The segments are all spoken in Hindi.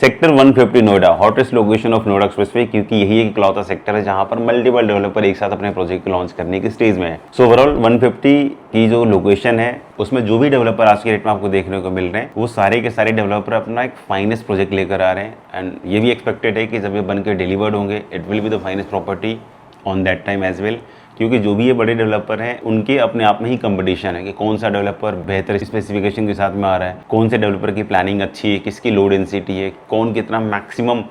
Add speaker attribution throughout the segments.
Speaker 1: Sector 150 Noida, hottest location of Noida expressway, क्योंकि यही एक इकलौता सेक्टर है जहां पर मल्टीपल डेवलपर एक साथ अपने प्रोजेक्ट को लॉन्च करने की स्टेज में है। सो ओवरऑल 150 की जो लोकेशन है उसमें जो भी डेवलपर आज के डेट में आपको देखने को मिल रहे हैं वो सारे के सारे डेवलपर अपना एक फाइनेस्ट प्रोजेक्ट लेकर आ रहे हैं। एंड ये भी एक्सपेक्टेड है कि जब ये बन के डिलीवर्ड होंगे it will be the finest property on that time as well, क्योंकि जो भी ये बड़े डेवलपर हैं उनके अपने आप में ही कंपटीशन है कि कौन सा डेवलपर बेहतर स्पेसिफिकेशन के साथ में आ रहा है, कौन से डेवलपर की प्लानिंग अच्छी है, किसकी लो डेंसिटी है, कौन कितना मैक्सिमम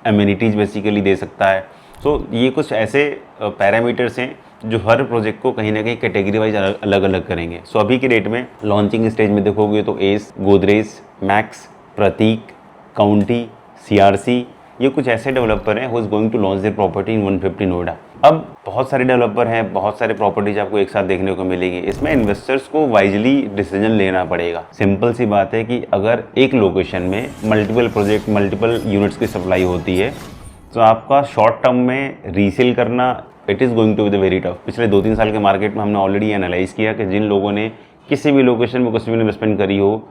Speaker 1: एमिनिटीज बेसिकली दे सकता है। सो ये कुछ ऐसे पैरामीटर्स हैं जो हर प्रोजेक्ट को कहीं ना कहीं कैटेगरी वाइज अलग अलग करेंगे। सो अभी के डेट में लॉन्चिंग स्टेज में देखोगे तो Ace, Godrej, Max, Prateek, County, CRC, ये कुछ ऐसे डेवलपर हैं who is going to launch their property in 150 Noida. अब बहुत सारे डेवलपर हैं, बहुत सारे प्रॉपर्टीज आपको एक साथ देखने को मिलेगी। इसमें इन्वेस्टर्स को वाइजली डिसीजन लेना पड़ेगा। सिंपल सी बात है कि अगर एक लोकेशन में मल्टीपल प्रोजेक्ट, मल्टीपल यूनिट्स की सप्लाई होती है तो आपका शॉर्ट टर्म में रीसेल करना it is going to be the very tough. पिछले 2-3 साल के मार्केट में हमने ऑलरेडी एनालाइज किया कि जिन लोगों ने किसी भी लोकेशन में कुछ भी इन्वेस्टमेंट करी हो,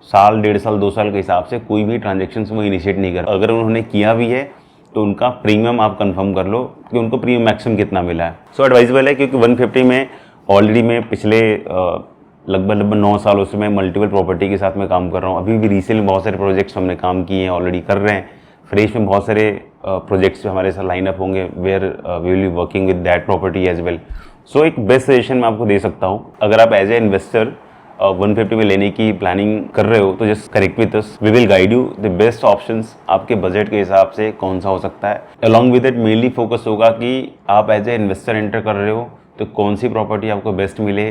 Speaker 1: साल, 1.5 साल, 2 साल के हिसाब से कोई भी ट्रांजेक्शन वो इनिशिएट नहीं कर। अगर उन्होंने किया भी है तो उनका प्रीमियम आप कंफर्म कर लो कि उनको प्रीमियम मैक्सिमम कितना मिला है। सो एडवाइजेबल है, क्योंकि 150 में ऑलरेडी मैं पिछले लगभग 9 सालों से मैं मल्टीपल प्रॉपर्टी के साथ में काम कर रहा हूँ। अभी भी रीसेल में बहुत सारे प्रोजेक्ट्स हमने काम किए हैं, ऑलरेडी कर रहे हैं। फ्रेश में बहुत सारे प्रोजेक्ट्स हमारे साथ लाइन अप होंगे where we will be working with that property as well. So एक बेस्ट सजेशन मैं आपको दे सकता हूँ, अगर आप एज ए इन्वेस्टर 150 में लेने की प्लानिंग कर रहे हो तो just connect with us, we will guide you the best options आपके बजट के हिसाब से कौन सा हो सकता है। Along with it mainly focus होगा कि आप एज ए इन्वेस्टर एंटर कर रहे हो तो कौन सी प्रॉपर्टी आपको बेस्ट मिले,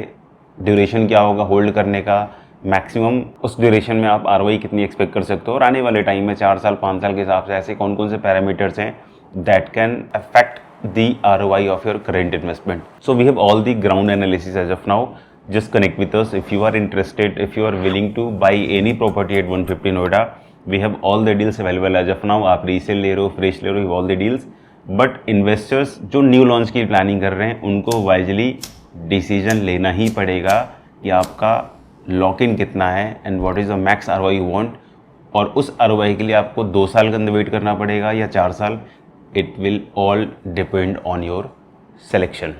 Speaker 1: ड्यूरेशन क्या होगा होल्ड करने का, मैक्सिमम उस ड्यूरेशन में आप आरओआई कितनी एक्सपेक्ट कर सकते हो, और आने वाले टाइम में 4 साल 5 साल के हिसाब से ऐसे कौन कौन से पैरामीटर्स हैं that can affect the ROI of your current investment. So we have all the ground analysis as of now. Just connect with us if you are interested, if you are willing to buy any property at 150 Noida. We have all the deals available as of now. आप रीसेल ले रहे हो, फ्रेश ले रहे हो, all the deals. But investors जो न्यू लॉन्च की प्लानिंग कर रहे हैं उनको वाइजली डिसीजन लेना ही पड़ेगा कि आपका लॉक इन कितना है and what is the max ROI you want, और उस ROI के लिए आपको 2 साल के अंदर वेट करना पड़ेगा या 4 साल। It will all depend on your selection.